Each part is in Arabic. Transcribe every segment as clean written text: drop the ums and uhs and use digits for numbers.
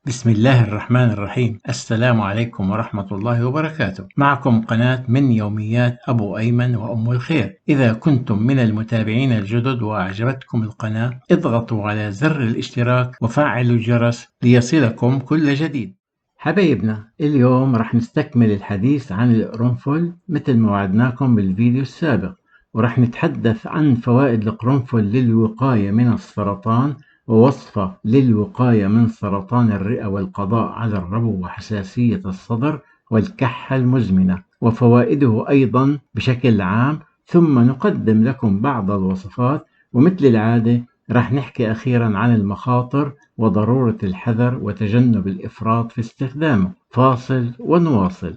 بسم الله الرحمن الرحيم. السلام عليكم ورحمة الله وبركاته. معكم قناة من يوميات أبو أيمن وأم الخير. إذا كنتم من المتابعين الجدد وأعجبتكم القناة اضغطوا على زر الاشتراك وفعلوا الجرس ليصلكم كل جديد. حبايبنا، اليوم رح نستكمل الحديث عن القرنفل مثل ما وعدناكم بالفيديو السابق، ورح نتحدث عن فوائد القرنفل للوقاية من السرطان، ووصفة للوقاية من سرطان الرئة والقضاء على الربو وحساسية الصدر والكحة المزمنة، وفوائده أيضا بشكل عام. ثم نقدم لكم بعض الوصفات، ومثل العادة رح نحكي أخيرا عن المخاطر وضرورة الحذر وتجنب الإفراط في استخدامه. فاصل ونواصل.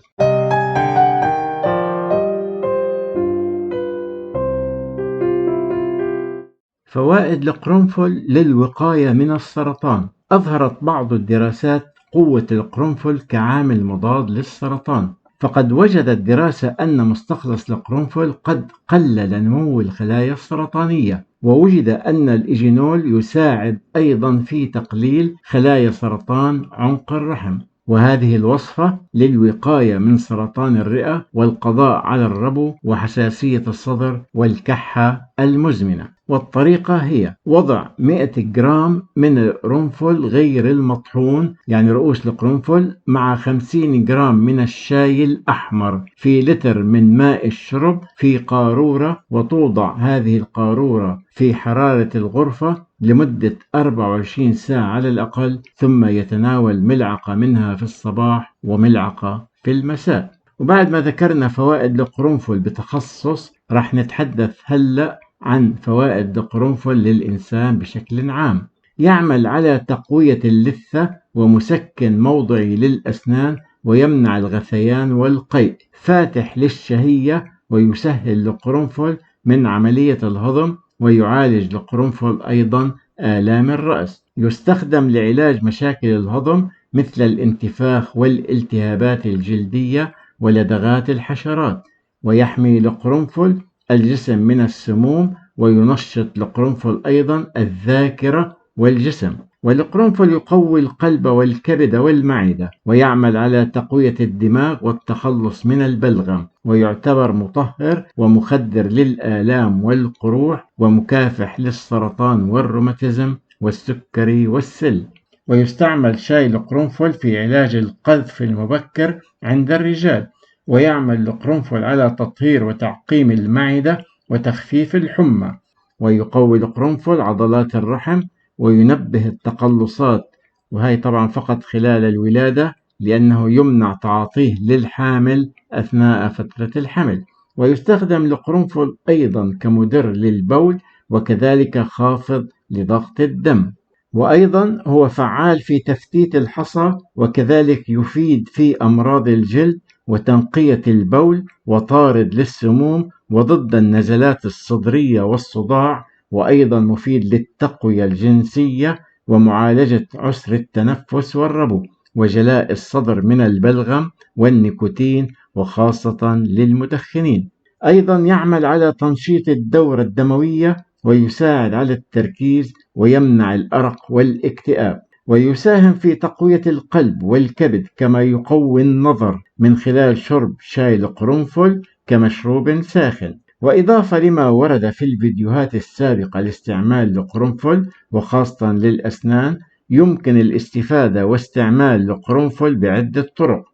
فوائد القرنفل للوقاية من السرطان. أظهرت بعض الدراسات قوة القرنفل كعامل مضاد للسرطان، فقد وجدت دراسة أن مستخلص القرنفل قد قلل نمو الخلايا السرطانية، ووجد أن الإيجينول يساعد أيضا في تقليل خلايا سرطان عنق الرحم. وهذه الوصفة للوقاية من سرطان الرئة والقضاء على الربو وحساسية الصدر والكحة المزمنة. والطريقة هي وضع 100 جرام من القرنفل غير المطحون، يعني رؤوس القرنفل، مع 50 جرام من الشاي الأحمر في لتر من ماء الشرب في قارورة، وتوضع هذه القارورة في حرارة الغرفة لمدة 24 ساعة على الأقل، ثم يتناول ملعقة منها في الصباح وملعقة في المساء. وبعد ما ذكرنا فوائد القرنفل بتخصص، رح نتحدث هلأ عن فوائد القرنفل للإنسان بشكل عام. يعمل على تقوية اللثة ومسكن موضعي للأسنان، ويمنع الغثيان والقيء. فاتح للشهية، ويسهل القرنفل من عملية الهضم، ويعالج القرنفل أيضا آلام الرأس. يستخدم لعلاج مشاكل الهضم مثل الانتفاخ والالتهابات الجلدية ولدغات الحشرات. ويحمي القرنفل الجسم من السموم، وينشط القرنفل أيضا الذاكرة والجسم. والقرنفل يقوي القلب والكبد والمعدة، ويعمل على تقوية الدماغ والتخلص من البلغم، ويعتبر مطهر ومخدر للآلام والقروح، ومكافح للسرطان والروماتيزم والسكري والسل. ويستعمل شاي القرنفل في علاج القذف المبكر عند الرجال. ويعمل القرنفل على تطهير وتعقيم المعدة وتخفيف الحمى. ويقوي القرنفل عضلات الرحم، وينبه التقلصات، وهي طبعا فقط خلال الولادة، لأنه يمنع تعاطيه للحامل أثناء فترة الحمل. ويستخدم القرنفل أيضا كمدر للبول، وكذلك خافض لضغط الدم. وأيضا هو فعال في تفتيت الحصى، وكذلك يفيد في أمراض الجلد وتنقية البول، وطارد للسموم، وضد النزلات الصدرية والصداع. وأيضا مفيد للتقوية الجنسية ومعالجة عسر التنفس والربو، وجلاء الصدر من البلغم والنيكوتين، وخاصة للمدخنين. أيضا يعمل على تنشيط الدورة الدموية، ويساعد على التركيز، ويمنع الأرق والاكتئاب. ويساهم في تقوية القلب والكبد، كما يقوي النظر من خلال شرب شاي القرنفل كمشروب ساخن. وإضافة لما ورد في الفيديوهات السابقة لاستعمال القرنفل وخاصة للأسنان، يمكن الاستفادة واستعمال القرنفل بعدة طرق.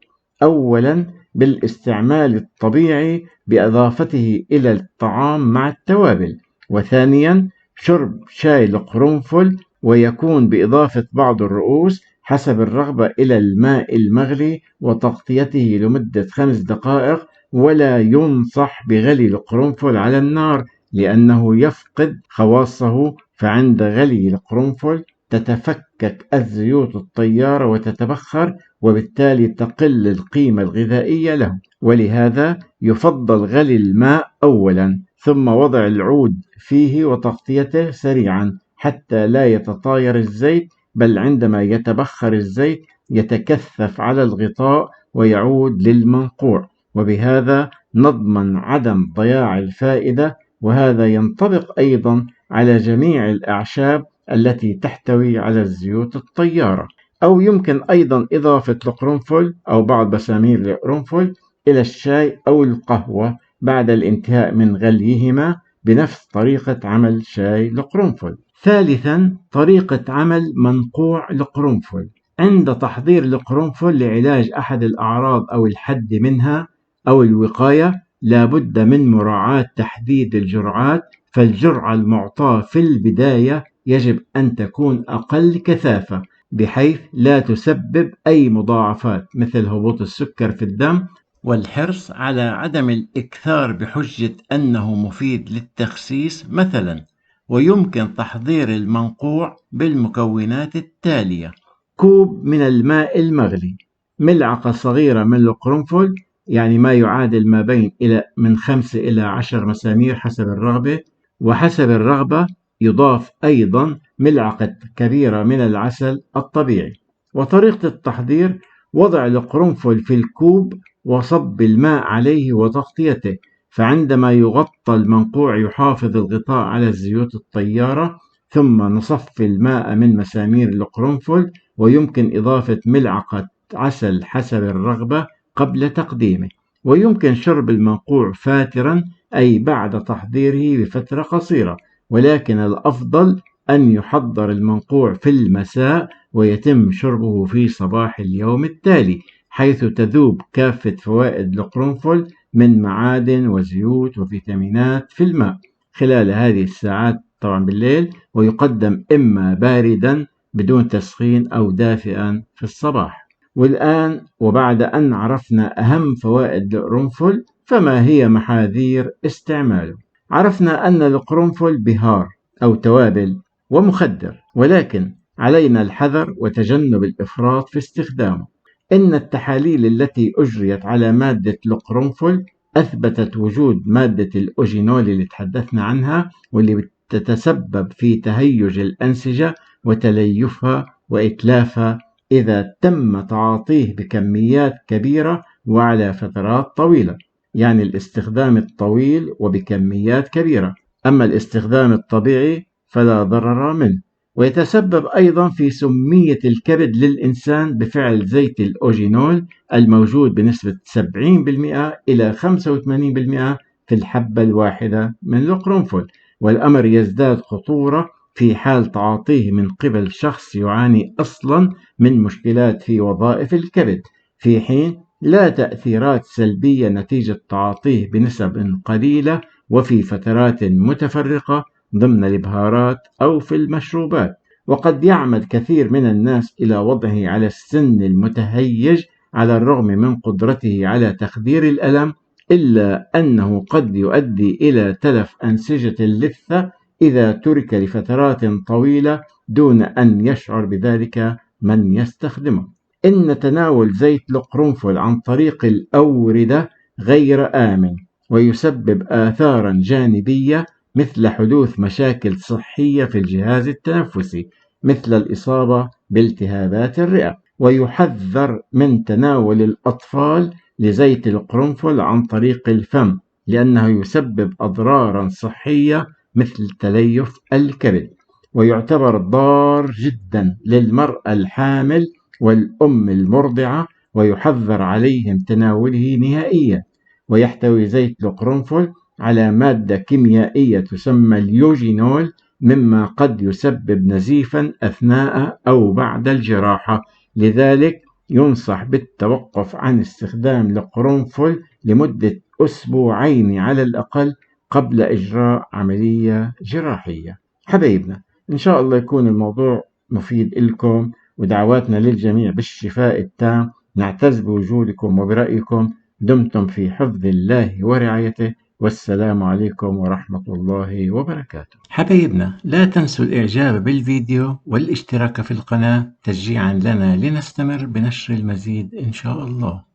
أولا، بالاستعمال الطبيعي بإضافته إلى الطعام مع التوابل. وثانيا، شرب شاي القرنفل ويكون بإضافة بعض الرؤوس حسب الرغبة إلى الماء المغلي، وتغطيته لمدة 5 دقائق. ولا ينصح بغلي القرنفل على النار، لأنه يفقد خواصه، فعند غلي القرنفل تتفكك الزيوت الطيارة وتتبخر، وبالتالي تقل القيمة الغذائية له. ولهذا يفضل غلي الماء أولا، ثم وضع العود فيه وتغطيته سريعا حتى لا يتطاير الزيت، بل عندما يتبخر الزيت يتكثف على الغطاء ويعود للمنقوع، وبهذا نضمن عدم ضياع الفائدة. وهذا ينطبق أيضا على جميع الأعشاب التي تحتوي على الزيوت الطيارة. أو يمكن أيضا إضافة القرنفل أو بعض مسامير القرنفل إلى الشاي أو القهوة بعد الانتهاء من غليهما بنفس طريقة عمل شاي القرنفل. ثالثا، طريقة عمل منقوع القرنفل. عند تحضير القرنفل لعلاج أحد الأعراض أو الحد منها أو الوقاية، لا بد من مراعاة تحديد الجرعات، فالجرعة المعطاة في البداية يجب أن تكون أقل كثافة بحيث لا تسبب أي مضاعفات مثل هبوط السكر في الدم، والحرص على عدم الإكثار بحجة أنه مفيد للتخسيس مثلا. ويمكن تحضير المنقوع بالمكونات التالية: كوب من الماء المغلي، ملعقة صغيرة من القرنفل، يعني ما يعادل ما بين من 5 إلى 10 مسامير حسب الرغبة، وحسب الرغبة يضاف أيضا ملعقة كبيرة من العسل الطبيعي. وطريقة التحضير: وضع القرنفل في الكوب وصب الماء عليه وتغطيته، فعندما يغطى المنقوع يحافظ الغطاء على الزيوت الطيارة، ثم نصفي الماء من مسامير القرنفل، ويمكن إضافة ملعقة عسل حسب الرغبة قبل تقديمه. ويمكن شرب المنقوع فاترا، أي بعد تحضيره بفترة قصيرة، ولكن الأفضل أن يحضر المنقوع في المساء ويتم شربه في صباح اليوم التالي، حيث تذوب كافة فوائد القرنفل من معادن وزيوت وفيتامينات في الماء خلال هذه الساعات، طبعا بالليل، ويقدم إما باردا بدون تسخين أو دافئا في الصباح. والآن وبعد أن عرفنا أهم فوائد القرنفل، فما هي محاذير استعماله؟ عرفنا أن القرنفل بهار أو توابل ومخدر، ولكن علينا الحذر وتجنب الإفراط في استخدامه. إن التحاليل التي أجريت على مادة القرنفل أثبتت وجود مادة الأوجينول اللي تحدثنا عنها، واللي بتتسبب في تهيج الأنسجة وتليفها وإتلافها إذا تم تعاطيه بكميات كبيرة وعلى فترات طويلة، يعني الاستخدام الطويل وبكميات كبيرة. أما الاستخدام الطبيعي فلا ضرر منه. ويتسبب أيضا في سمية الكبد للإنسان بفعل زيت الأوجينول الموجود بنسبة 70% إلى 85% في الحبة الواحدة من القرنفل، والأمر يزداد خطورة في حال تعاطيه من قبل شخص يعاني أصلا من مشكلات في وظائف الكبد، في حين لا تأثيرات سلبية نتيجة تعاطيه بنسب قليلة وفي فترات متفرقة ضمن الإبهارات أو في المشروبات. وقد يعمد كثير من الناس إلى وضعه على السن المتهيج على الرغم من قدرته على تخدير الألم، إلا أنه قد يؤدي إلى تلف أنسجة اللثة إذا ترك لفترات طويلة دون أن يشعر بذلك من يستخدمه. إن تناول زيت القرنفل عن طريق الأوردة غير آمن، ويسبب آثارا جانبية مثل حدوث مشاكل صحية في الجهاز التنفسي مثل الإصابة بالتهابات الرئة. ويحذر من تناول الأطفال لزيت القرنفل عن طريق الفم، لأنه يسبب أضرارا صحية مثل تليف الكبد، ويعتبر ضار جدا للمرأة الحامل والأم المرضعة، ويحذر عليهم تناوله نهائيا. ويحتوي زيت القرنفل على مادة كيميائية تسمى اليوجينول، مما قد يسبب نزيفا أثناء أو بعد الجراحة، لذلك ينصح بالتوقف عن استخدام القرنفل لمدة أسبوعين على الأقل قبل إجراء عملية جراحية. حبايبنا، إن شاء الله يكون الموضوع مفيد لكم، ودعواتنا للجميع بالشفاء التام. نعتز بوجودكم وبرأيكم. دمتم في حفظ الله ورعايته، والسلام عليكم ورحمة الله وبركاته. حبايبنا، لا تنسوا الإعجاب بالفيديو والاشتراك في القناة تشجيعا لنا لنستمر بنشر المزيد إن شاء الله.